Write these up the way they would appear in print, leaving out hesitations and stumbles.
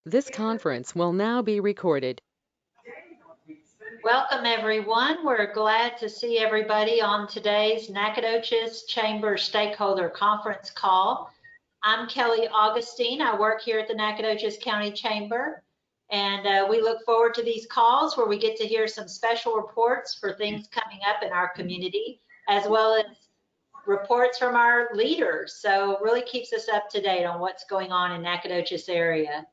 This conference will now be recorded. Welcome, everyone. We're glad to see everybody on today's Nacogdoches Chamber Stakeholder Conference call. I'm Kelly Augustine. I work here at the Nacogdoches County Chamber, and we look forward to these calls where we get to hear some special reports for things coming up in our community, as well as reports from our leaders. So it really keeps us up to date on what's going on in Nacogdoches area.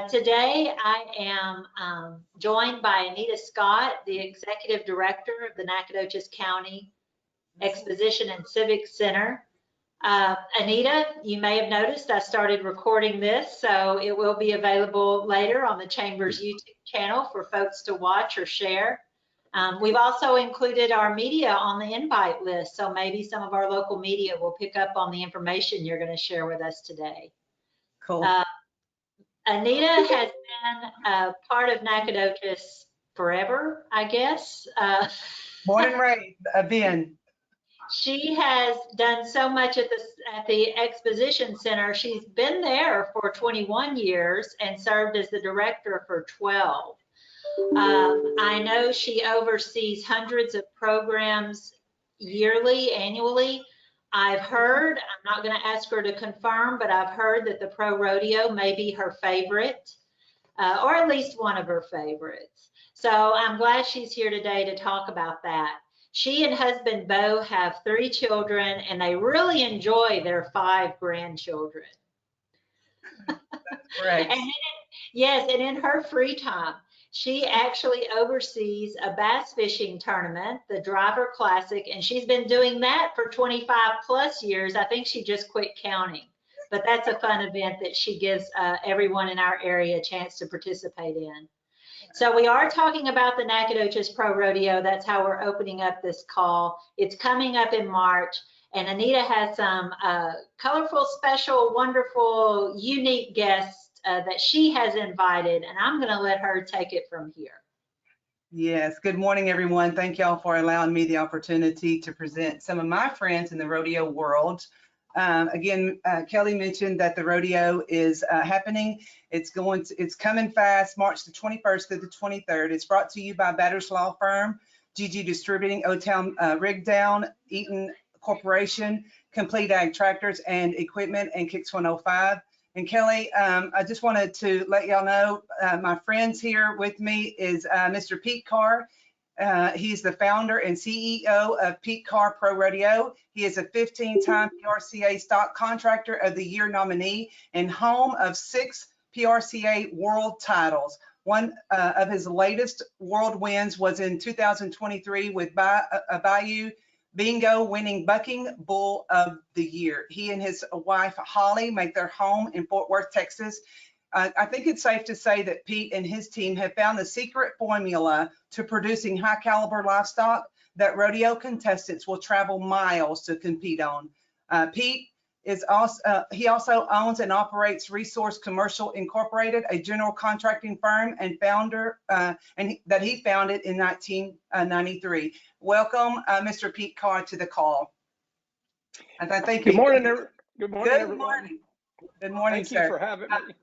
Today, I am joined by Anita Scott, the Executive Director of the Nacogdoches County Exposition and Civic Center. Anita, you may have noticed I started recording this, so it will be available later on the Chamber's YouTube channel for folks to watch or share. We've also included our media on the invite list, so maybe some of our local media will pick up on the information you're going to share with us today. Cool. Anita has been a part of Nacogdoches forever, I guess. Born and raised, Ben. She has done so much at the Exposition Center. She's been there for 21 years and served as the director for 12. I know she oversees hundreds of programs yearly, annually. I've heard, I'm not going to ask her to confirm, but I've heard that the Pro Rodeo may be her favorite, or at least one of her favorites. So I'm glad she's here today to talk about that. She and husband Bo have 3 children, and they really enjoy their 5 grandchildren. That's correct. Yes, and in her free time, she actually oversees a bass fishing tournament, the Driver Classic, and she's been doing that for 25 plus years. I think she just quit counting, but that's a fun event that she gives everyone in our area a chance to participate in. So we are talking about the Nacogdoches Pro Rodeo. That's how we're opening up this call. It's coming up in March, and Anita has some colorful, special, wonderful, unique guests that she has invited, and I'm going to let her take it from here. Yes, good morning, everyone. Thank y'all for allowing me the opportunity to present some of my friends in the rodeo world. Again, Kelly mentioned that the rodeo is happening. It's coming fast, March the 21st through the 23rd. It's brought to you by Batters Law Firm, GG Distributing, O-Town Rigdown, Eaton Corporation, Complete Ag Tractors and Equipment, and Kicks 105. And Kelly, I just wanted to let y'all know my friends here with me is Mr. Pete Carr. He's the founder and CEO of Pete Carr Pro Rodeo. He is a 15-time PRCA Stock Contractor of the Year nominee and home of 6 PRCA world titles. One of his latest world wins was in 2023 with Bayou Bingo, winning Bucking Bull of the Year. He and his wife, Holly, make their home in Fort Worth, Texas. I think it's safe to say that Pete and his team have found the secret formula to producing high caliber livestock that rodeo contestants will travel miles to compete on. Pete is he also owns and operates Resource Commercial Incorporated, a general contracting firm and founder, that he founded in 1993. Welcome, Mr. Pete Carr, to the call. And I think good morning, everyone. Good morning, Thank sir. you for having me.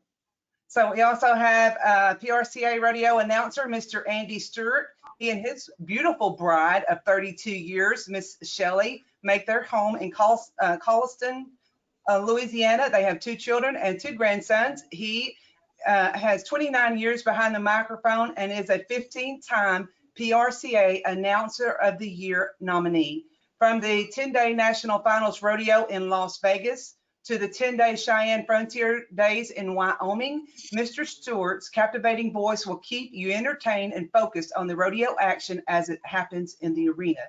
So we also have PRCA rodeo announcer, Mr. Andy Stewart. He and his beautiful bride of 32 years, Miss Shelley, make their home in Colliston, Louisiana. They have 2 children and 2 grandsons. He has 29 years behind the microphone and is a 15-time PRCA Announcer of the Year nominee. From the 10-day National Finals Rodeo in Las Vegas to the 10-day Cheyenne Frontier Days in Wyoming, Mr. Stewart's captivating voice will keep you entertained and focused on the rodeo action as it happens in the arena.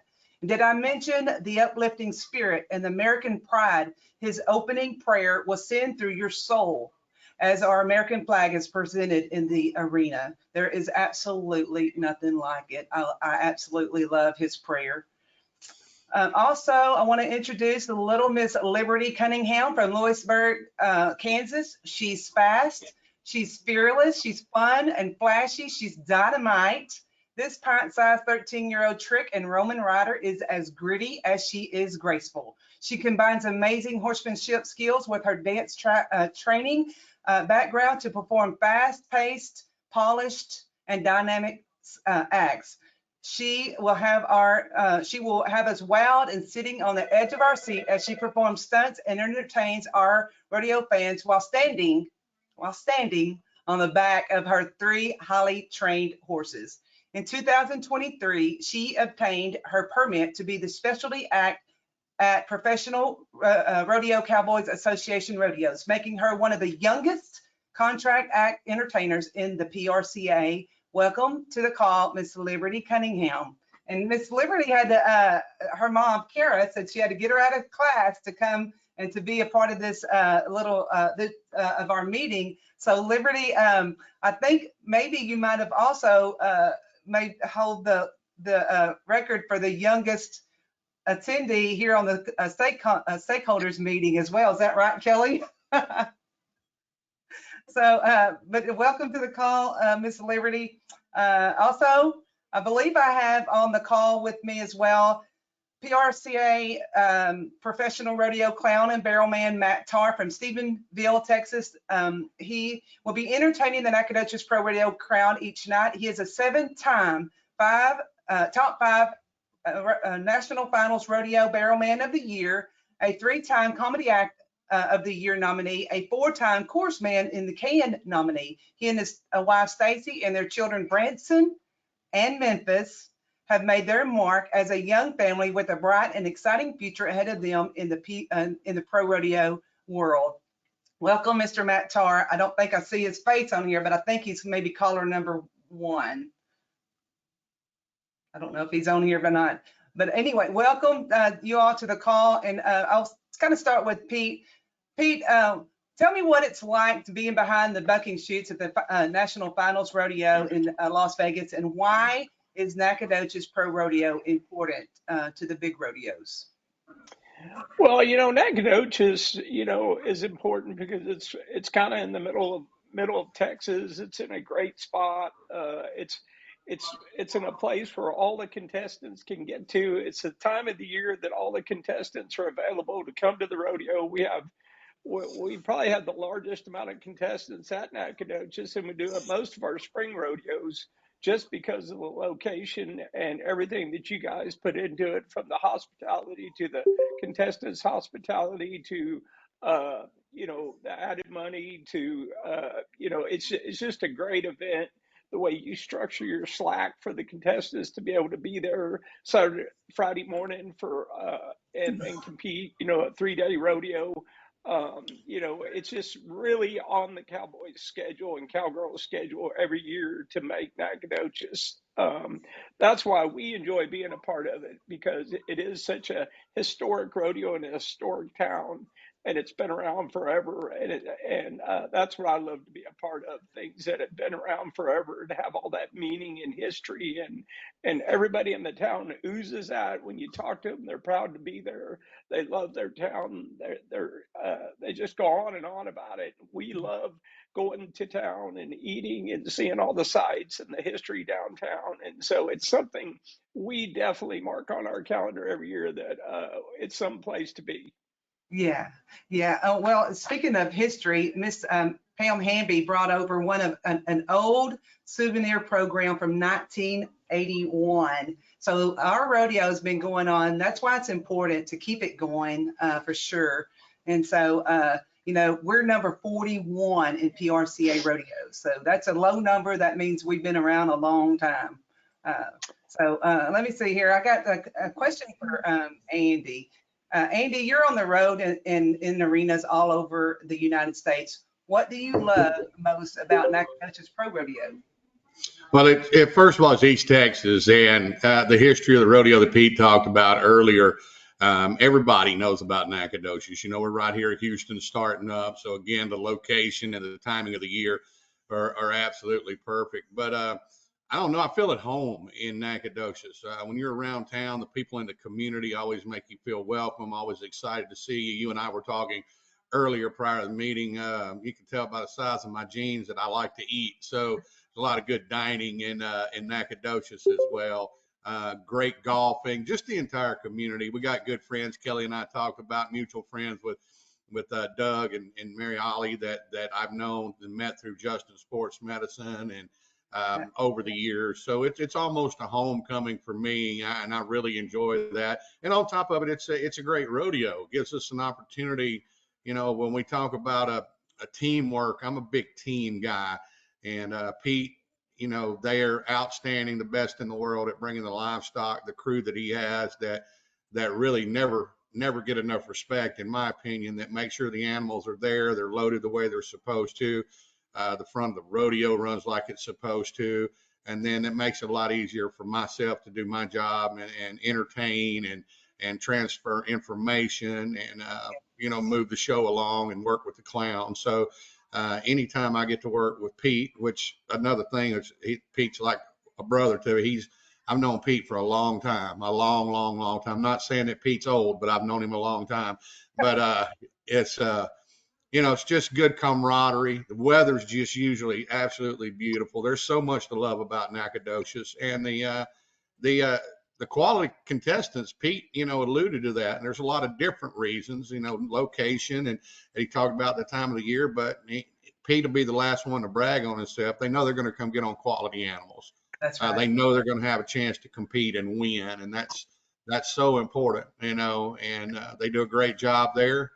And did I mention the uplifting spirit and the American pride his opening prayer will send through your soul as our American flag is presented in the arena? There is absolutely nothing like it. I absolutely love his prayer. Also, I want to introduce the little Miss Liberty Cunningham from Lewisburg, Kansas. She's fast, she's fearless, she's fun and flashy, she's dynamite. This pint-sized 13-year-old trick and Roman rider is as gritty as she is graceful. She combines amazing horsemanship skills with her dance training background to perform fast-paced, polished, and dynamic acts. She will have us wowed and sitting on the edge of our seat as she performs stunts and entertains our rodeo fans while standing on the back of her 3 highly trained horses. In 2023, she obtained her permit to be the specialty act at Professional Rodeo Cowboys Association Rodeos, making her one of the youngest contract act entertainers in the PRCA. Welcome to the call, Miss Liberty Cunningham. And Miss Liberty had to, her mom, Kara, said she had to get her out of class to come and to be a part of this of our meeting. So Liberty, I think maybe you might have also hold the record for the youngest attendee here on the stakeholders meeting as well. Is that right, Kelly? So, but welcome to the call, Miss Liberty. Also, I believe I have on the call with me as well, PRCA professional rodeo clown and barrelman Matt Tarr from Stephenville, Texas. He will be entertaining the Nacogdoches Pro Rodeo crowd each night. He is a 7-time top 5 National Finals Rodeo Barrelman of the Year, a 3-time Comedy Act of the Year nominee, a 4-time Course Man in the Can nominee. He and his wife Stacy and their children Branson and Memphis have made their mark as a young family with a bright and exciting future ahead of them in the pro rodeo world. Welcome, Mr. Matt Tarr. I don't think I see his face on here, but I think he's maybe caller number 1. I don't know if he's on here or not. But anyway, welcome you all to the call. And I'll kind of start with Pete. Pete, tell me what it's like to being behind the bucking chutes at the National Finals Rodeo in Las Vegas, and why is Nacogdoches Pro Rodeo important to the big rodeos? Well, Nacogdoches, is important because it's kind of in the middle of Texas. It's in a great spot. It's in a place where all the contestants can get to. It's the time of the year that all the contestants are available to come to the rodeo. We probably have the largest amount of contestants at Nacogdoches, and we do at most of our spring rodeos just because of the location and everything that you guys put into it, from the hospitality to the contestants' hospitality to the added money to it's just a great event. The way you structure your slack for the contestants to be able to be there Friday morning for and compete, a 3-day rodeo. It's just really on the Cowboys schedule and Cowgirls schedule every year to make Nacogdoches. That's why we enjoy being a part of it, because it is such a historic rodeo in a historic town, and it's been around forever. And that's what I love to be a part of, things that have been around forever, to have all that meaning and history, and everybody in the town oozes that. When you talk to them, they're proud to be there. They love their town. They just go on and on about it. We love going to town and eating and seeing all the sights and the history downtown. And so it's something we definitely mark on our calendar every year, that it's some place to be. Yeah. Oh, well, speaking of history, Miss Pam Hamby brought over an old souvenir program from 1981. So our rodeo has been going on. That's why it's important to keep it going for sure. And so, we're number 41 in PRCA rodeos. So that's a low number. That means we've been around a long time. So let me see here. I got a question for Andy. Andy, you're on the road in arenas all over the United States. What do you love most about Nacogdoches Pro Rodeo? Well, first of all, it's East Texas, and the history of the rodeo that Pete talked about earlier. Everybody knows about Nacogdoches. We're right here at Houston starting up. So again, the location and the timing of the year are absolutely perfect. But I don't know, I feel at home in Nacogdoches. When you're around town, the people in the community always make you feel welcome, always excited to see you. You and I were talking earlier prior to the meeting. You can tell by the size of my jeans that I like to eat. So there's a lot of good dining in Nacogdoches as well. Great golfing, just the entire community. We got good friends. Kelly and I talked about mutual friends with with Doug and Mary Ollie that I've known and met through Justin Sports Medicine and over the years. So it's almost a homecoming for me, and I really enjoy that. And on top of it, it's a great rodeo. It gives us an opportunity. When we talk about a teamwork, I'm a big team guy, and Pete, they are outstanding, the best in the world at bringing the livestock, the crew that he has that really never get enough respect, in my opinion, that make sure the animals are there, they're loaded the way they're supposed to. The front of the rodeo runs like it's supposed to. And then it makes it a lot easier for myself to do my job and entertain and transfer information and, move the show along and work with the clown. So anytime I get to work with Pete, which another thing is Pete's like a brother to me. I've known Pete for a long time, a long, long, long time. I'm not saying that Pete's old, but I've known him a long time. But it's just good camaraderie. The weather's just usually absolutely beautiful. There's so much to love about Nacogdoches, and the quality contestants. Pete, alluded to that, and there's a lot of different reasons. Location, and he talked about the time of the year. But Pete will be the last one to brag on himself. They know they're going to come get on quality animals. That's right. They know they're going to have a chance to compete and win, and that's so important. And they do a great job there.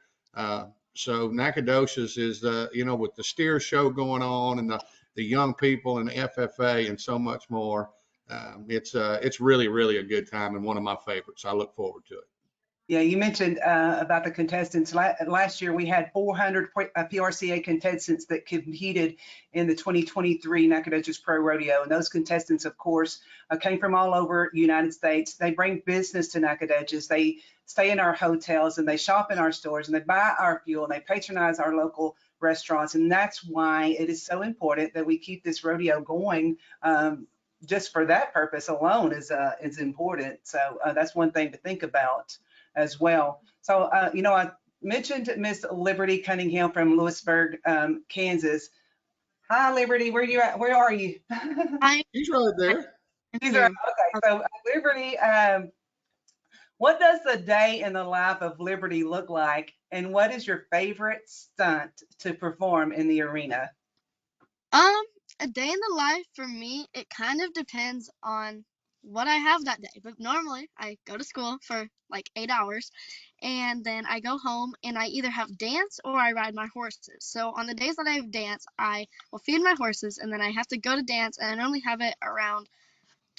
So Nacogdoches is with the steer show going on and the young people and the FFA and so much more. It's really, really a good time and one of my favorites. I look forward to it. Yeah, you mentioned about the contestants. Last year, we had 400 PRCA contestants that competed in the 2023 Nacogdoches Pro Rodeo. And those contestants, of course, came from all over the United States. They bring business to Nacogdoches. They stay in our hotels and they shop in our stores and they buy our fuel and they patronize our local restaurants. And that's why it is so important that we keep this rodeo going. Just for that purpose alone is important. So that's one thing to think about as well. So, I mentioned Miss Liberty Cunningham from Lewisburg, Kansas. Hi, Liberty. Where you at? Where are you? Hi. He's right there. He's right. Okay. So, Liberty, what does the day in the life of Liberty look like, and what is your favorite stunt to perform in the arena? A day in the life for me, it kind of depends on what I have that day. But normally I go to school for like 8 hours and then I go home and I either have dance or I ride my horses. So on the days that I have dance, I will feed my horses and then I have to go to dance, and I normally have it around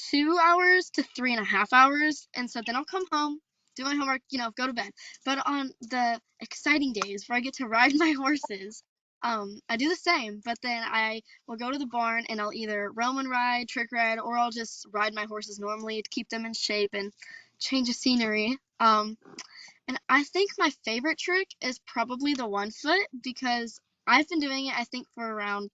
2 hours to 3.5 hours. And so then I'll come home, do my homework, go to bed. But on the exciting days where I get to ride my horses, I do the same, but then I will go to the barn and I'll either roam and ride, trick ride, or I'll just ride my horses normally to keep them in shape and change the scenery. And I think my favorite trick is probably the 1 foot, because I've been doing it, I think, for around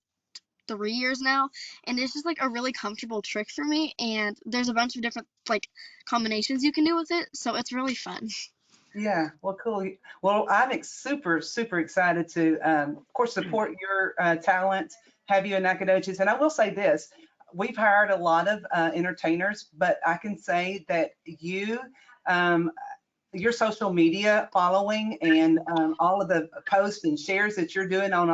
3 years now, and it's just like a really comfortable trick for me, and there's a bunch of different like combinations you can do with it, so it's really fun. Yeah, well, cool. Well, I'm super, super excited to, of course, support your talent, have you in Nacogdoches. And I will say this, we've hired a lot of entertainers, but I can say that your social media following and all of the posts and shares that you're doing on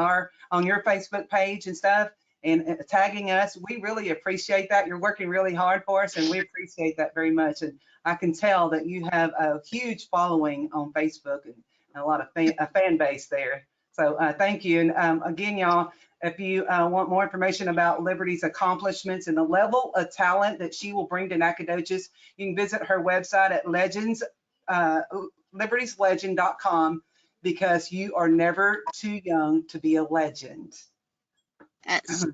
your Facebook page and stuff, and tagging us, we really appreciate that. You're working really hard for us, and we appreciate that very much. And I can tell that you have a huge following on Facebook and a lot of a fan base there. So thank you. And again, y'all, if you want more information about Liberty's accomplishments and the level of talent that she will bring to Nacogdoches, you can visit her website at libertieslegend.com, because you are never too young to be a legend. Yes.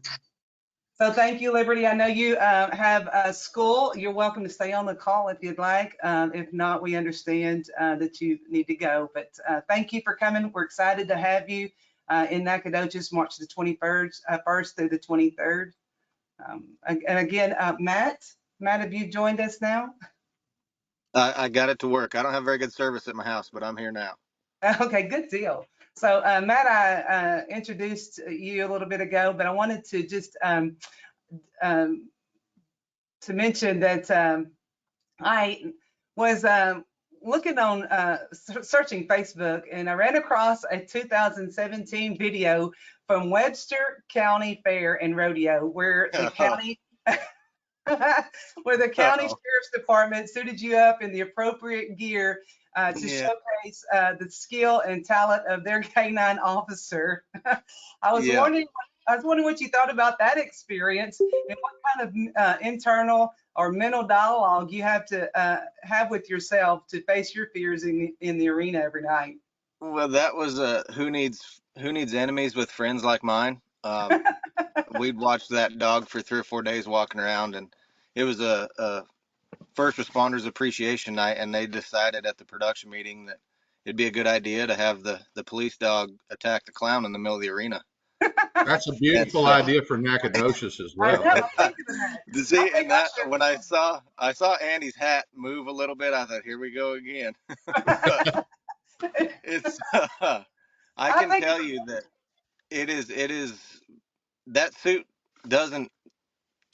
So thank you, Liberty. I know you have a school. You're welcome to stay on the call if you'd like. If not, we understand that you need to go. But thank you for coming. We're excited to have you in Nacogdoches, March the 1st through the 23rd. And again, Matt, have you joined us now? I got it to work. I don't have very good service at my house, but I'm here now. Okay, good deal. So Matt, I introduced you a little bit ago, but I wanted to just to mention that I was looking on searching Facebook, and I ran across a 2017 video from Webster County Fair and Rodeo where the county where the county Uh-oh. sheriff's department suited you up in the appropriate gear to Yeah, showcase the skill and talent of their canine officer. I was yeah. wondering, what you thought about that experience and what kind of internal or mental dialogue you have to have with yourself to face your fears in the arena every night. Well, that was who needs enemies with friends like mine. We'd watched that dog for 3 or 4 days walking around, and it was a first responders appreciation night, and they decided at the production meeting that it'd be a good idea to have the police dog attack the clown in the middle of the arena. That's a And beautiful so, idea for Nacogdoches as I well. know, I'm thinking of that. to I see, think and that I when I saw Andy's hat move a little bit, I thought, here we go again. But should. it's I I can think tell you that it is that suit doesn't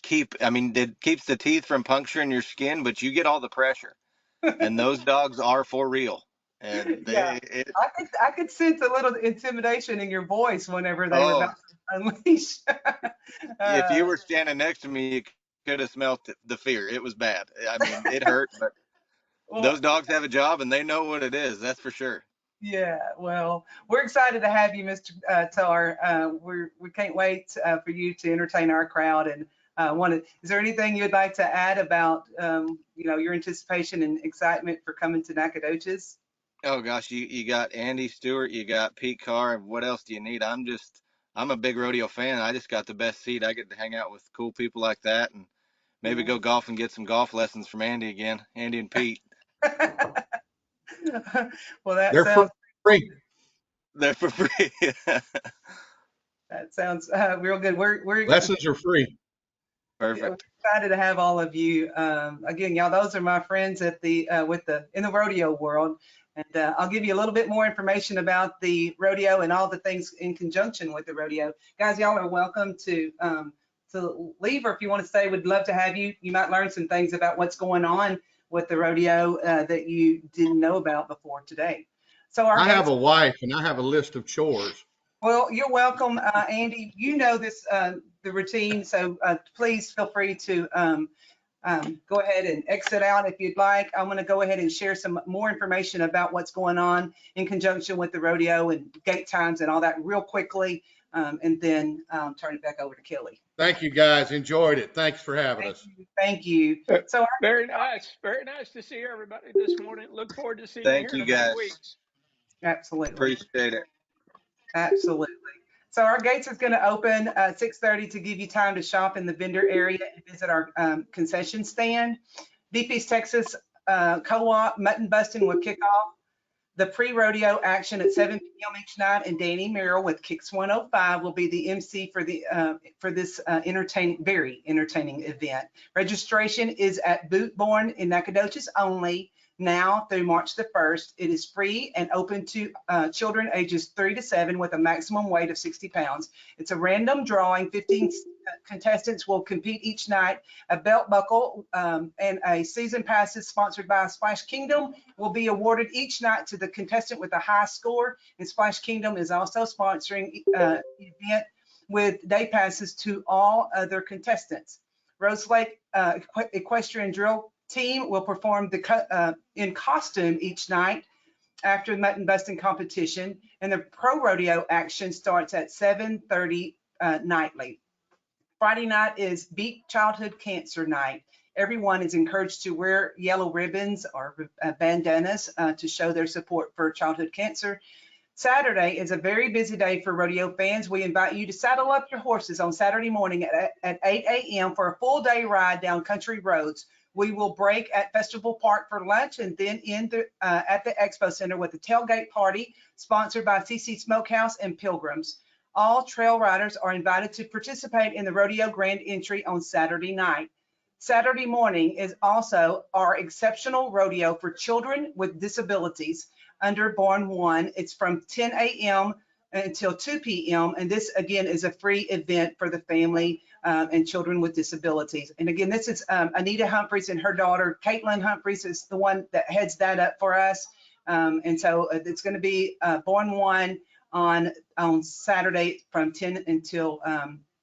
keep, I mean, it keeps the teeth from puncturing your skin, but you get all the pressure, and those dogs are for real. And yeah, I could sense a little intimidation in your voice whenever they were oh, about to unleash. if uh, you were standing next to me, you could have smelt the fear. It was bad. I mean, it hurt, but well, those dogs have a job and they know what it is. That's for sure. yeah, well, we're excited to have you, Mr. Tarr. We can't wait for you to entertain our crowd. And is there anything you'd like to add about, your anticipation and excitement for coming to Nacogdoches? Oh gosh, you got Andy Stewart, you got Pete Carr, and what else do you need? I'm a big rodeo fan. I just got the best seat. I get to hang out with cool people like that, and maybe Yeah. go golf and get some golf lessons from Andy again, Andy and Pete. Well, that They're sounds free. They're for free. real good. We're Lessons are free. Yeah, we're Perfect. excited to have all of you. Again, y'all, those are my friends at the in the rodeo world, and I'll give you a little bit more information about the rodeo and all the things in conjunction with the rodeo. Guys, y'all are welcome to leave, or if you want to stay, we'd love to have you. You might learn some things about what's going on with the rodeo that you didn't know about before today. So our I have gates. a wife and I have a list of chores. Well, you're welcome, Andy. You know this, the routine, so please feel free to go ahead and exit out if you'd like. I'm going to go ahead and share some more information about what's going on in conjunction with the rodeo and gate times and all that real quickly, and then turn it back over to Kelly. Thank you, guys. Enjoyed it. Thanks for having us. Thank you. So, Very nice. Very nice to see everybody this morning. Look forward to seeing you Thank here in you a few guys. weeks. absolutely. Appreciate it. Absolutely. So our gates is going to open at 6:30 to give you time to shop in the vendor area and visit our concession stand. DP's Texas Co-op Mutton Busting will kick off the pre-rodeo action at 7 p.m. each night, and Danny Merrill with Kicks 105 will be the MC for this very entertaining event. Registration is at Boot Barn in Nacogdoches only now through March the 1st. It is free and open to children ages 3 to 7 with a maximum weight of 60 pounds. It's a random drawing. 15 contestants will compete each night. A belt buckle and a season passes sponsored by Splash Kingdom will be awarded each night to the contestant with a high score. And Splash Kingdom is also sponsoring the event with day passes to all other contestants. Rose Lake Equestrian Drill Team will perform in costume each night after the mutton busting competition, and the pro rodeo action starts at 7:30 nightly. Friday night is Beat Childhood Cancer Night. Everyone is encouraged to wear yellow ribbons or bandanas to show their support for childhood cancer. Saturday is a very busy day for rodeo fans. We invite you to saddle up your horses on Saturday morning at 8 a.m. for a full day ride down country roads. We will break at Festival Park for lunch and then end at the Expo Center with a tailgate party sponsored by CC Smokehouse and Pilgrims. All trail riders are invited to participate in the rodeo grand entry on Saturday night. Saturday morning is also our exceptional rodeo for children with disabilities under Born One. It's from 10 a.m. until 2 p.m. And this again is a free event for the family. and children with disabilities. And again, this is Anita Humphreys and her daughter, Caitlin Humphreys, is the one that heads that up for us. And so it's going to be Born One on Saturday from 10 until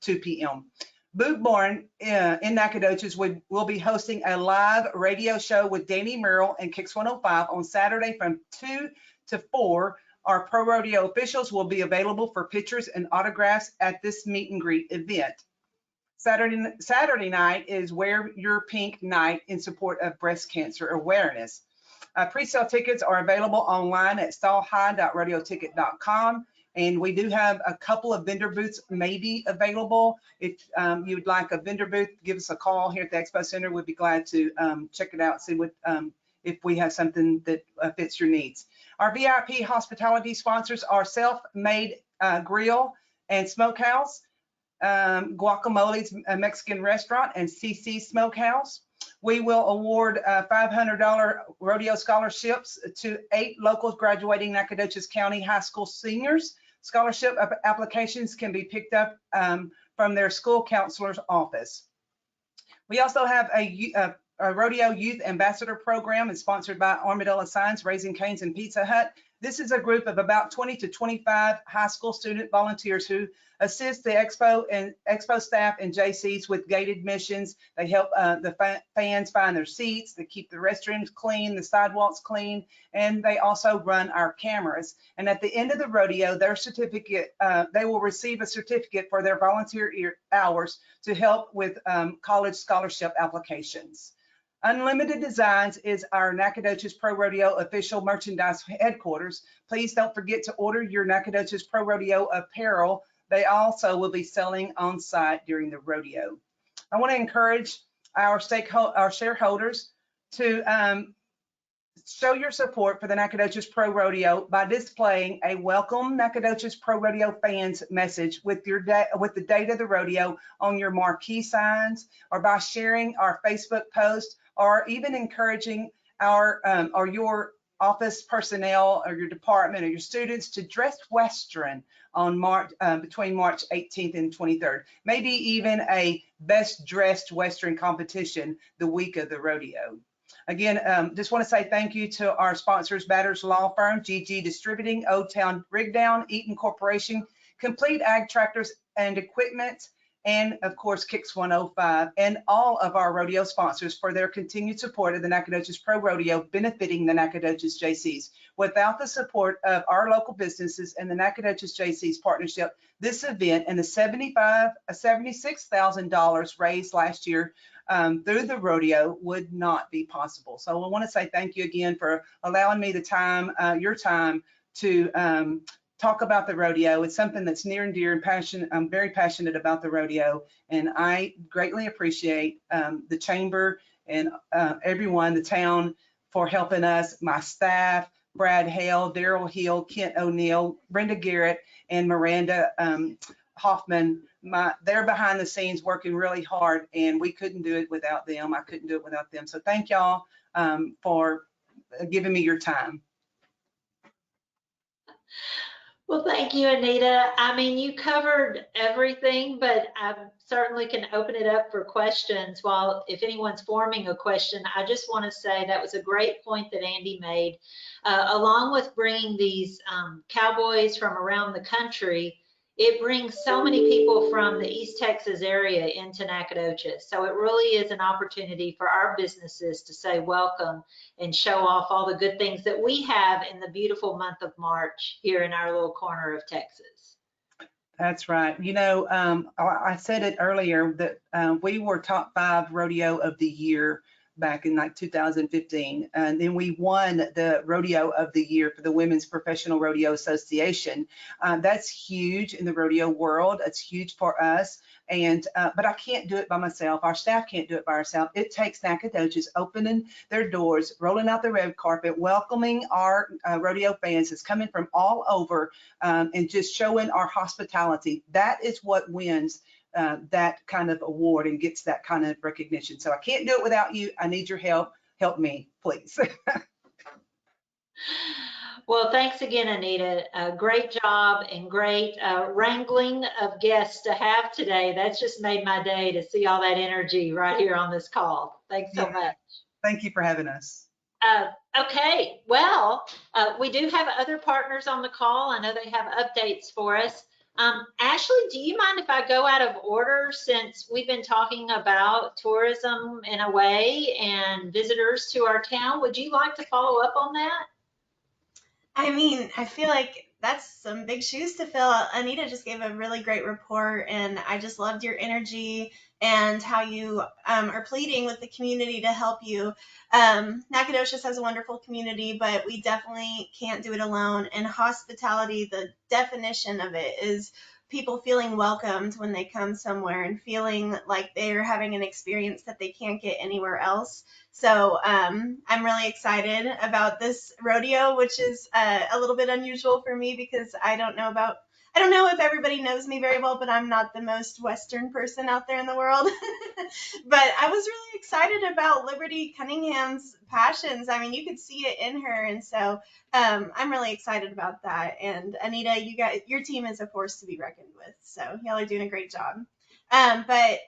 2 p.m. Boot Barn in Nacogdoches will be hosting a live radio show with Danny Merrill and Kicks 105 on Saturday from 2 to 4. Our Pro Rodeo officials will be available for pictures and autographs at this meet and greet event. Saturday night is Wear Your Pink Night in support of breast cancer awareness. Pre-sale tickets are available online at stallhigh.rodeoticket.com. And we do have a couple of vendor booths maybe available. If you would like a vendor booth, give us a call here at the Expo Center. We'd be glad to check it out, see what if we have something that fits your needs. Our VIP hospitality sponsors are Self-Made Grill and Smokehouse, Guacamole's Mexican Restaurant, and CC Smokehouse. We will award $500 rodeo scholarships to 8 locals graduating Nacogdoches County High School seniors. Scholarship applications can be picked up from their school counselor's office. We also have a Rodeo Youth Ambassador Program. It's sponsored by Armadillo Signs, Raising Cane's, and Pizza Hut. This is a group of about 20 to 25 high school student volunteers who assist the Expo staff and Jaycees with gated missions. They help the fans find their seats. They keep the restrooms clean, the sidewalks clean, and they also run our cameras. And at the end of the rodeo, their certificate, they will receive a certificate for their volunteer hours to help with college scholarship applications. Unlimited Designs is our Nacogdoches Pro Rodeo official merchandise headquarters. Please don't forget to order your Nacogdoches Pro Rodeo apparel. They also will be selling on site during the rodeo. I want to encourage our shareholders to show your support for the Nacogdoches Pro Rodeo by displaying a welcome Nacogdoches Pro Rodeo fans message with the date of the rodeo on your marquee signs, or by sharing our Facebook post, or even encouraging our or your office personnel or your department or your students to dress Western on between March 18th and 23rd. Maybe even a best dressed Western competition the week of the rodeo. Again, just want to say thank you to our sponsors, Batters Law Firm, GG Distributing, Old Town Rigdown, Eaton Corporation, Complete Ag Tractors and Equipment, and of course Kicks 105, and all of our rodeo sponsors for their continued support of the Nacogdoches Pro Rodeo, benefiting the Nacogdoches Jaycees. Without the support of our local businesses and the Nacogdoches Jaycees partnership, this event and the $76,000 raised last year through the rodeo would not be possible. So I want to say thank you again for allowing me the time, your time, to talk about the rodeo. It's something that's near and dear and passionate. I'm very passionate about the rodeo, and I greatly appreciate the chamber and everyone, the town, for helping us, my staff, Brad Hale, Daryl Hill, Kent O'Neill, Brenda Garrett, and Miranda Hoffman. They're behind the scenes working really hard, and we couldn't do it without them. I couldn't do it without them. So thank y'all for giving me your time. Well, thank you, Anita. I mean, you covered everything, but I certainly can open it up for questions. While if anyone's forming a question, I just want to say that was a great point that Andy made. Along with bringing these cowboys from around the country, it brings so many people from the East Texas area into Nacogdoches. So it really is an opportunity for our businesses to say welcome and show off all the good things that we have in the beautiful month of March here in our little corner of Texas. That's right. You know, I said it earlier that we were top 5 rodeo of the year back in like 2015, and then we won the rodeo of the year for the Women's Professional Rodeo Association. That's huge in the rodeo world. It's huge for us, and but I can't do it by myself. Our staff can't do it by ourselves. It takes Nacogdoches opening their doors, rolling out the red carpet, welcoming our rodeo fans that's coming from all over, and just showing our hospitality. That is what wins that kind of award and gets that kind of recognition. So I can't do it without you. I need your help. Help me, please. Well, thanks again, Anita. Great job and great wrangling of guests to have today. That's just made my day to see all that energy right here on this call. Thanks so Yeah. much. Thank you for having us. Okay, well, we do have other partners on the call. I know they have updates for us. Ashley, do you mind if I go out of order since we've been talking about tourism in a way and visitors to our town? Would you like to follow up on that? I mean, I feel like that's some big shoes to fill. Anita just gave a really great report, and I just loved your energy and how you are pleading with the community to help you. Nacogdoches has a wonderful community, but we definitely can't do it alone. And hospitality, the definition of it is people feeling welcomed when they come somewhere and feeling like they're having an experience that they can't get anywhere else. So I'm really excited about this rodeo, which is a little bit unusual for me because I don't know if everybody knows me very well, but I'm not the most Western person out there in the world. But I was really excited about Liberty Cunningham's passions. I mean, you could see it in her. And so I'm really excited about that. And Anita, your team is a force to be reckoned with. So y'all are doing a great job. But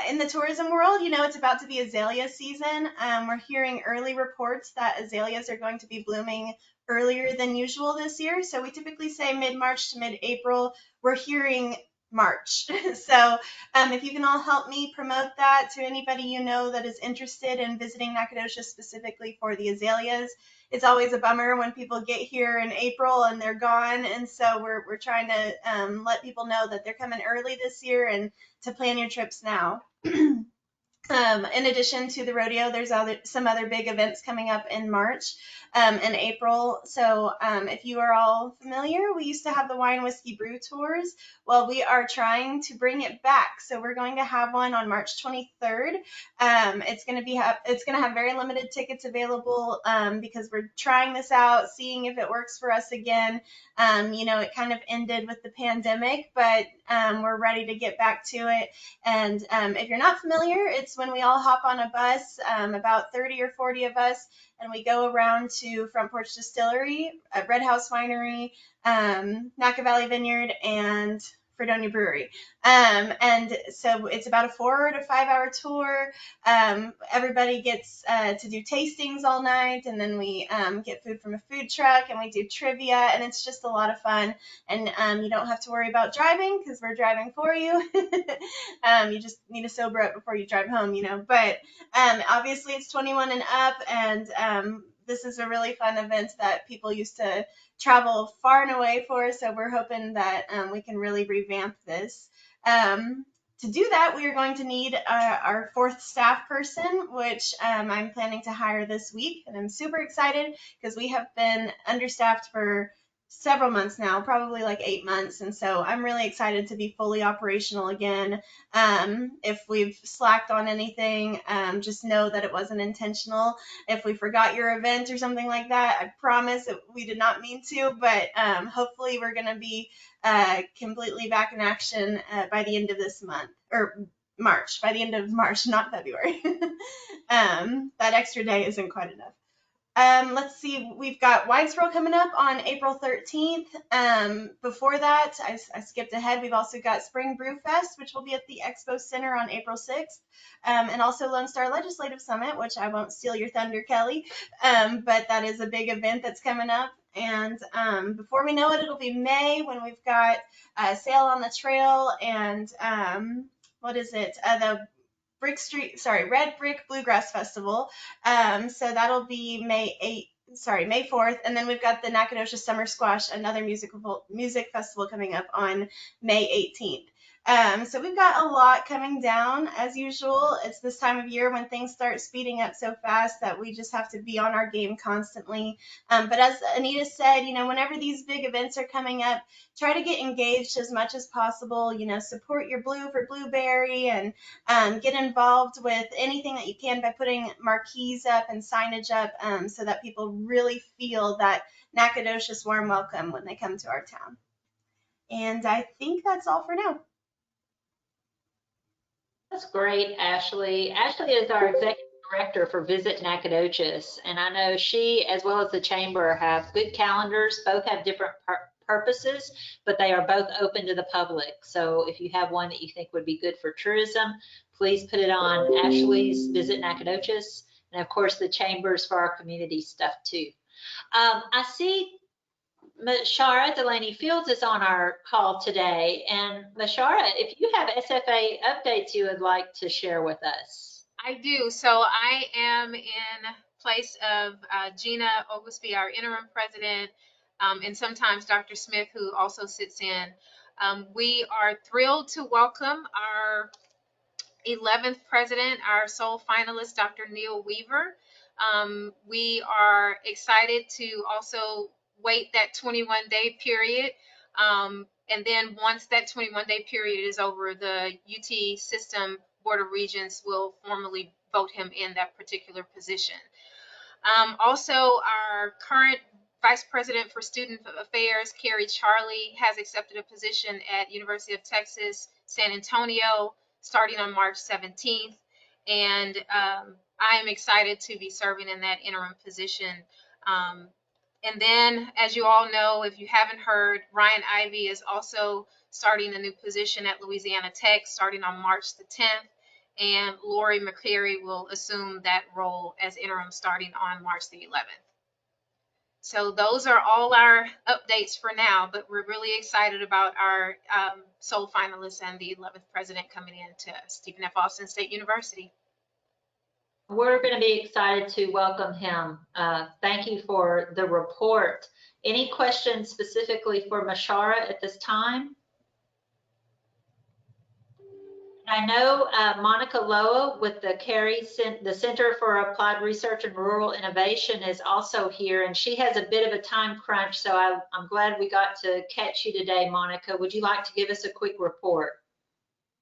in the tourism world, it's about to be azalea season. We're hearing early reports that azaleas are going to be blooming earlier than usual this year. So we typically say mid-March to mid-April. We're hearing March. So if you can all help me promote that to anybody you know that is interested in visiting Nacogdoches specifically for the azaleas. It's always a bummer when people get here in April and they're gone. And so we're trying to let people know that they're coming early this year and to plan your trips now. In addition to the rodeo, there's some other big events coming up in March and April. So if you are all familiar, we used to have the wine, whiskey, brew tours. Well, we are trying to bring it back. So we're going to have one on March 23rd. It's going to have very limited tickets available because we're trying this out, seeing if it works for us again. It kind of ended with the pandemic, but we're ready to get back to it. And if you're not familiar, it's when we all hop on a bus, about 30 or 40 of us, and we go around to Front Porch Distillery, Red House Winery, Naca Valley Vineyard, and Fredonia Brewery. And so it's about a 4 to 5 hour tour. Everybody gets to do tastings all night, and then we get food from a food truck, and we do trivia, and it's just a lot of fun. And you don't have to worry about driving because we're driving for you. You just need to sober up before you drive home, But obviously it's 21 and up, and this is a really fun event that people used to travel far and away for. So we're hoping that we can really revamp this. To do that, we are going to need our 4th staff person, which I'm planning to hire this week. And I'm super excited because we have been understaffed for several months now, probably like 8 months. And so I'm really excited to be fully operational again. If we've slacked on anything, just know that it wasn't intentional. If we forgot your event or something like that, I promise we did not mean to, but hopefully we're going to be completely back in action by the end of this month, or March, by the end of March, not February. That extra day isn't quite enough. Let's see, we've got Wine Swirl coming up on April 13th. Before that, I skipped ahead. We've also got Spring Brew Fest, which will be at the Expo Center on April 6th. And also Lone Star Legislative Summit, which I won't steal your thunder, Kelly. But that is a big event that's coming up. And before we know it, it'll be May when we've got Sail on the Trail and the Red Brick Bluegrass Festival. So that'll be May 4th. And then we've got the Nacogdoches Summer Squash, another music festival coming up on May 18th. So we've got a lot coming down as usual. It's this time of year when things start speeding up so fast that we just have to be on our game constantly. But as Anita said, whenever these big events are coming up, try to get engaged as much as possible. Support your Blue for Blueberry and get involved with anything that you can by putting marquees up and signage up so that people really feel that Nacogdoches warm welcome when they come to our town. And I think that's all for now. That's great, Ashley. Ashley is our Executive Director for Visit Nacogdoches. And I know she, as well as the Chamber, have good calendars. Both have different purposes, but they are both open to the public. So if you have one that you think would be good for tourism, please put it on Ashley's Visit Nacogdoches, and of course the Chambers for our community stuff too. I see Mashara Delaney Fields is on our call today. And Mashara, if you have SFA updates you would like to share with us. I do. So I am in place of Gina Oglesby, our interim president, and sometimes Dr. Smith, who also sits in. We are thrilled to welcome our 11th president, our sole finalist, Dr. Neil Weaver. We are excited to also wait that 21-day period. And then once that 21-day period is over, the UT System Board of Regents will formally vote him in that particular position. Also, our current Vice President for Student Affairs, Carrie Charlie, has accepted a position at University of Texas, San Antonio, starting on March 17th. And I am excited to be serving in that interim position. And then, as you all know, if you haven't heard, Ryan Ivey is also starting a new position at Louisiana Tech, starting on March the 10th. And Lori McCleary will assume that role as interim starting on March the 11th. So those are all our updates for now, but we're really excited about our sole finalists and the 11th president coming in to Stephen F. Austin State University. We're going to be excited to welcome him. Thank you for the report. Any questions specifically for Mashara at this time? I know Monica Loa with the the Center for Applied Research and Rural Innovation is also here, and she has a bit of a time crunch, so I'm glad we got to catch you today, Monica. Would you like to give us a quick report?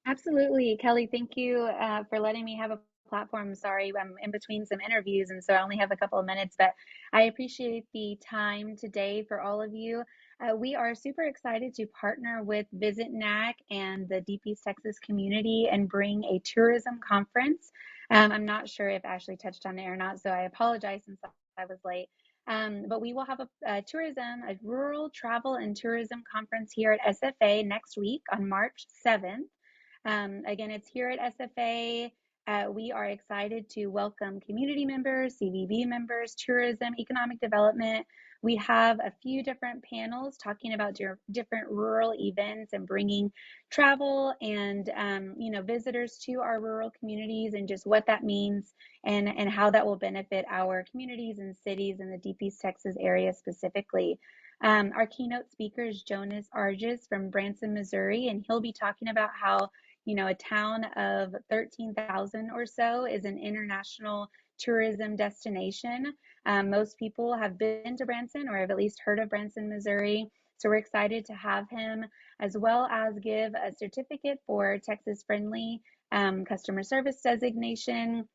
Absolutely, Kelly. Thank you for letting me have a platform. Sorry, I'm in between some interviews, and so I only have a couple of minutes, but I appreciate the time today for all of you. We are super excited to partner with Visit NAC and the Deep East Texas community and bring a tourism conference. I'm not sure if Ashley touched on it or not, so I apologize since I was late. But we will have a rural travel and tourism conference here at SFA next week on March 7th. Again, it's here at SFA. We are excited to welcome community members, CVB members, tourism, economic development. We have a few different panels talking about different rural events and bringing travel and visitors to our rural communities and just what that means and how that will benefit our communities and cities in the Deep East Texas area specifically. Our keynote speaker is Jonas Arges from Branson, Missouri, and he'll be talking about how a town of 13,000 or so is an international tourism destination. Most people have been to Branson or have at least heard of Branson, Missouri. So we're excited to have him, as well as give a certificate for Texas Friendly customer service designation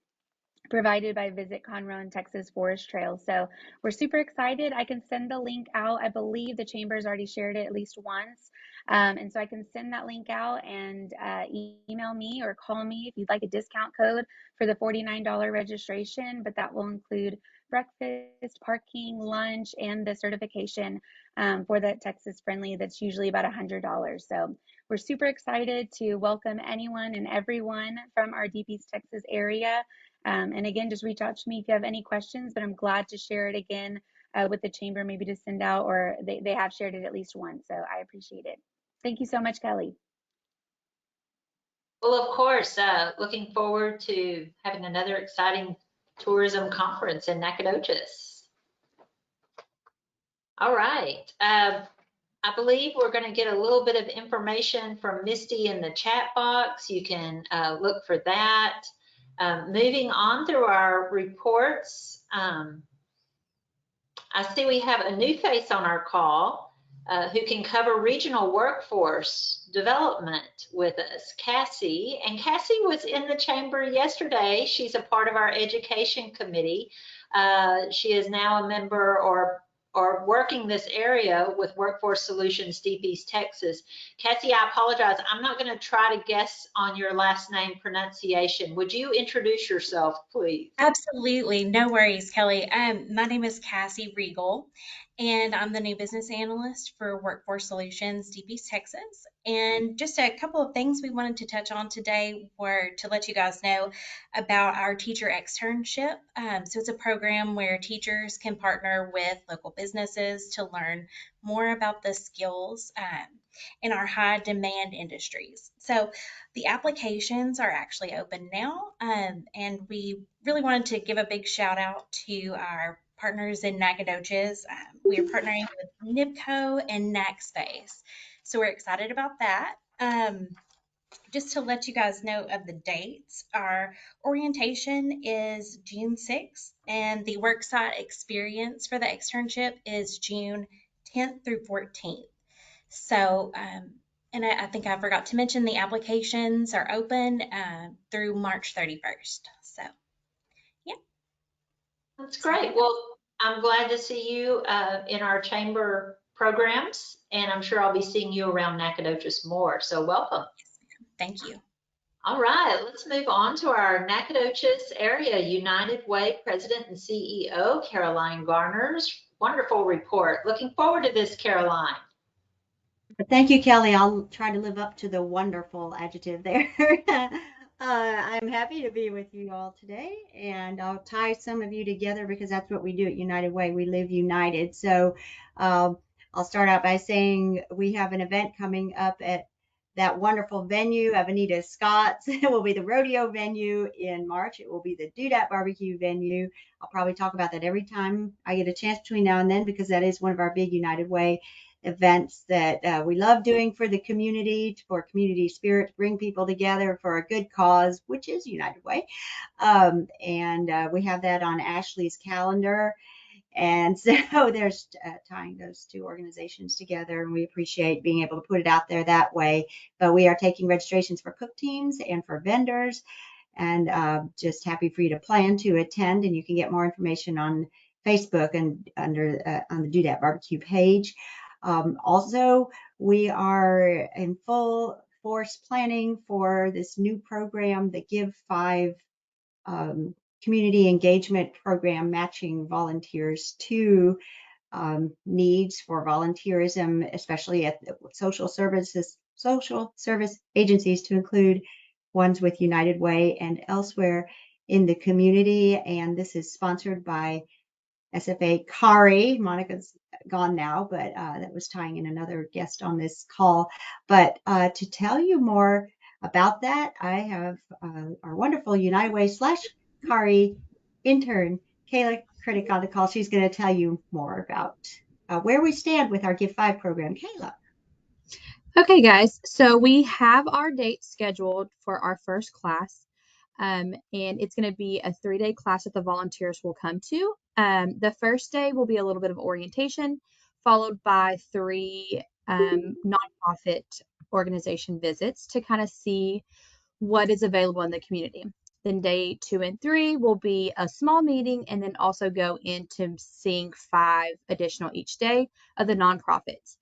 provided by Visit Conroe and Texas Forest Trail. So we're super excited. I can send the link out. I believe the Chamber's already shared it at least once. And so I can send that link out and email me or call me if you'd like a discount code for the $49 registration, but that will include breakfast, parking, lunch, and the certification for the Texas Friendly that's usually about $100. So we're super excited to welcome anyone and everyone from our Deep East Texas area. And again, just reach out to me if you have any questions, but I'm glad to share it again with the Chamber, maybe to send out, or they have shared it at least once. So I appreciate it. Thank you so much, Kelly. Well, of course, looking forward to having another exciting tourism conference in Nacogdoches. All right. I believe we're going to get a little bit of information from Misty in the chat box. You can look for that. Moving on through our reports, I see we have a new face on our call who can cover regional workforce development with us, Cassie. And Cassie was in the Chamber yesterday. She's a part of our education committee. She is now a member or or working this area with Workforce Solutions Deep East Texas. Cassie, I apologize. I'm not going to try to guess on your last name pronunciation. Would you introduce yourself, please? Absolutely, no worries, Kelly. My name is Cassie Regal, and I'm the new business analyst for Workforce Solutions, Deep East Texas. And just a couple of things we wanted to touch on today were to let you guys know about our teacher externship. So it's a program where teachers can partner with local businesses to learn more about the skills in our high demand industries. So the applications are actually open now, and we really wanted to give a big shout out to our partners in Nacogdoches. We are partnering with NIBCO and NACSpace, so we're excited about that. Just to let you guys know of the dates, our orientation is June 6th, and the worksite experience for the externship is June 10th through 14th. So, and I think I forgot to mention the applications are open through March 31st. So, yeah. That's great. Well, I'm glad to see you in our chamber programs, and I'm sure I'll be seeing you around Nacogdoches more. So welcome. Thank you. All right, let's move on to our Nacogdoches Area United Way President and CEO, Caroline Garner's wonderful report. Looking forward to this, Caroline. Thank you, Kelly. I'll try to live up to the wonderful adjective there. I'm happy to be with you all today, and I'll tie some of you together because that's what we do at United Way. We live united. So I'll start out by saying we have an event coming up at that wonderful venue of Anita Scott's. It will be the rodeo venue in March. It will be the Dudap barbecue venue. I'll probably talk about that every time I get a chance between now and then because that is one of our big United Way events that we love doing for the community, for community spirit, to bring people together for a good cause, which is United Way. And we have that on Ashley's calendar. And so there's tying those two organizations together, and we appreciate being able to put it out there that way. But we are taking registrations for cook teams and for vendors, and just happy for you to plan to attend. And you can get more information on Facebook and under on the Do That Barbecue page. Also, we are in full force planning for this new program, the Give 5 community engagement program, matching volunteers to needs for volunteerism, especially at social service agencies, to include ones with United Way and elsewhere in the community. And this is sponsored by SFA Carr. Monica's gone now, but that was tying in another guest on this call. But to tell you more about that, I have our wonderful United Way / Carr intern, Kayla Critic, on the call. She's going to tell you more about where we stand with our Give 5 program. Kayla. Okay, guys, so we have our date scheduled for our first class, and it's going to be a 3-day class that the volunteers will come to. The first day will be a little bit of orientation, followed by 3 nonprofit organization visits to kind of see what is available in the community. Then day 2 and 3 will be a small meeting, and then also go into seeing 5 additional each day of the nonprofits.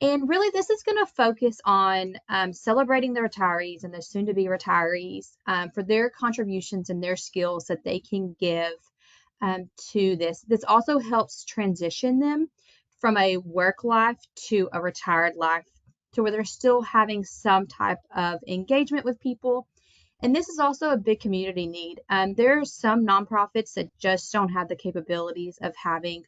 And really, this is going to focus on celebrating the retirees and the soon-to-be retirees for their contributions and their skills that they can give to this. This also helps transition them from a work life to a retired life, to where they're still having some type of engagement with people. And this is also a big community need. There are some nonprofits that just don't have the capabilities of having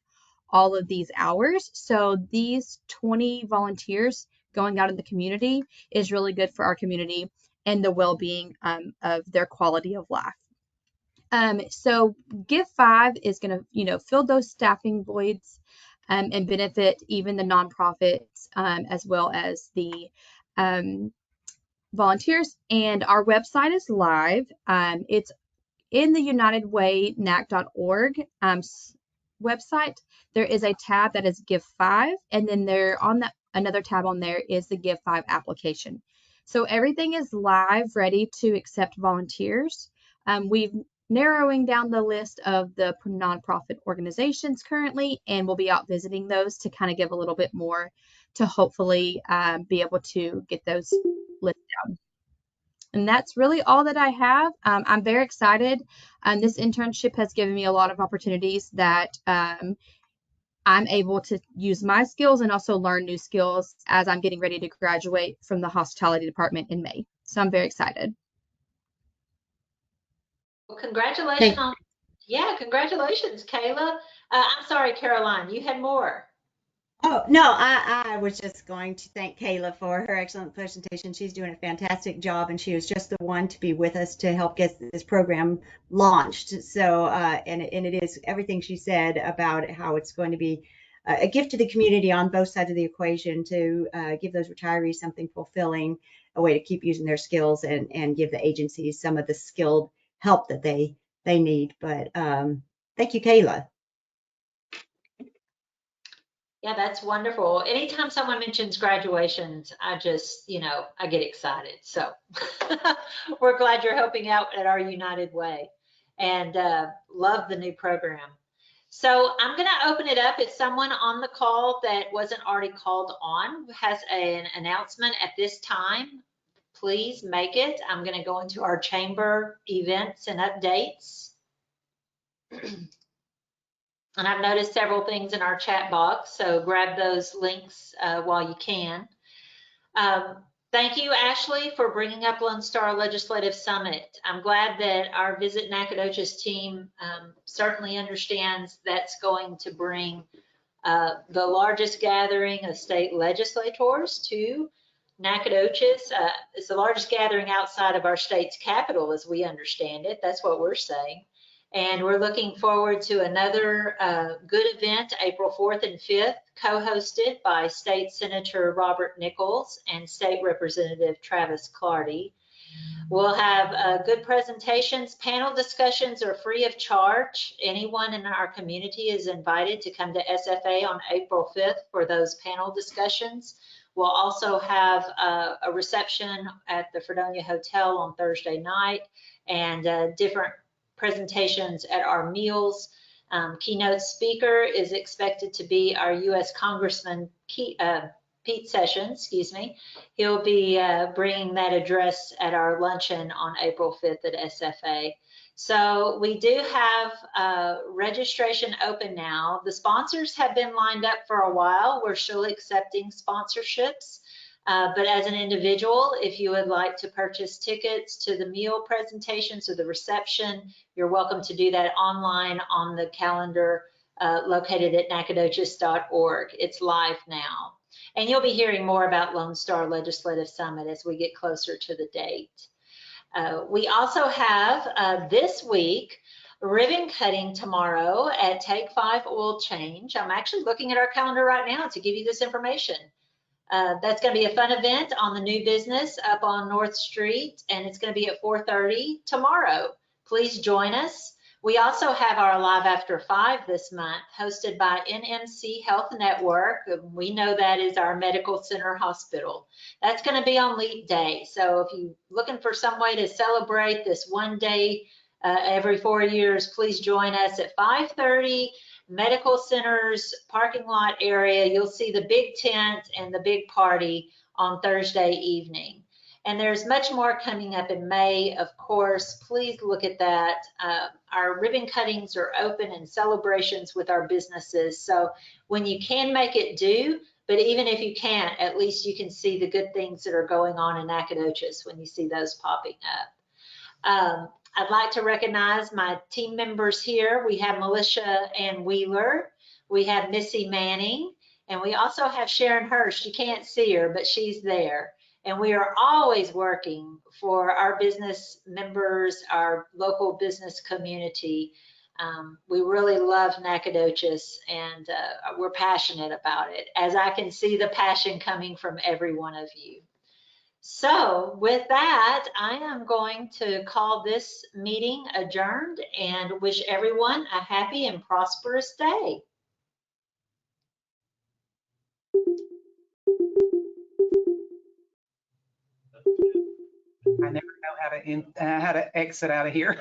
all of these hours. So these 20 volunteers going out in the community is really good for our community and the well-being of their quality of life. So Give 5 is going to, fill those staffing voids and benefit even the nonprofits as well as the volunteers. And our website is live. It's in the unitedwaynac.org website. There is a tab that is Give 5, and then there on another tab on there is the Give 5 application. So everything is live, ready to accept volunteers. We've narrowing down the list of the nonprofit organizations currently, and we'll be out visiting those to kind of give a little bit more to hopefully be able to get those listed down. And that's really all that I have. I'm very excited. This internship has given me a lot of opportunities that I'm able to use my skills and also learn new skills as I'm getting ready to graduate from the hospitality department in May. So I'm very excited. Well, congratulations on, yeah, congratulations, Kayla. I'm sorry, Caroline, you had more. Oh, no, I was just going to thank Kayla for her excellent presentation. She's doing a fantastic job, and she was just the one to be with us to help get this program launched. So, and it is everything she said about how it's going to be a gift to the community on both sides of the equation to give those retirees something fulfilling, a way to keep using their skills and give the agencies some of the skilled help that they need. But thank you, Kayla. Yeah, that's wonderful. Anytime someone mentions graduations, I just, I get excited. So we're glad you're helping out at our United Way, and love the new program. So I'm going to open it up. If someone on the call that wasn't already called on has an announcement at this time, please make it. I'm going to go into our chamber events and updates. And I've noticed several things in our chat box, so grab those links while you can. Thank you, Ashley, for bringing up Lone Star Legislative Summit. I'm glad that our Visit Nacogdoches team certainly understands that's going to bring the largest gathering of state legislators to Nacogdoches. It's the largest gathering outside of our state's capital, as we understand it. That's what we're saying. And we're looking forward to another good event, April 4th and 5th, co-hosted by State Senator Robert Nichols and State Representative Travis Clardy. We'll have good presentations. Panel discussions are free of charge. Anyone in our community is invited to come to SFA on April 5th for those panel discussions. We'll also have a reception at the Fredonia Hotel on Thursday night, and different presentations at our meals. Keynote speaker is expected to be our U.S. Congressman Pete Sessions, He'll be bringing that address at our luncheon on April 5th at SFA. So we do have registration open now. The sponsors have been lined up for a while. We're still accepting sponsorships. But as an individual, if you would like to purchase tickets to the meal presentations or the reception, you're welcome to do that online on the calendar located at nacogdoches.org. It's live now. And you'll be hearing more about Lone Star Legislative Summit as we get closer to the date. We also have this week ribbon cutting tomorrow at Take 5 Oil Change. I'm actually looking at our calendar right now to give you this information. That's going to be a fun event on the new business up on North Street, and it's going to be at 4:30 tomorrow. Please join us. We also have our Live After 5 this month, hosted by NMC Health Network. We know that is our medical center hospital. That's going to be on Leap Day. So if you're looking for some way to celebrate this one day every 4 years, please join us at 5:30. Medical Center's parking lot area. You'll see the big tent and the big party on Thursday evening. And there's much more coming up in May, of course. Please look at that. Our ribbon cuttings are open and celebrations with our businesses. So when you can make it, do. But even if you can't, at least you can see the good things that are going on in Nacogdoches when you see those popping up. I'd like to recognize my team members here. We have Militia Ann Wheeler, we have Missy Manning, and we also have Sharon Hurst. You can't see her, but she's there. And we are always working for our business members, our local business community. We really love Nacogdoches, and we're passionate about it, as I can see the passion coming from every one of you. So with that, I am going to call this meeting adjourned and wish everyone a happy and prosperous day. I never know how to exit out of here.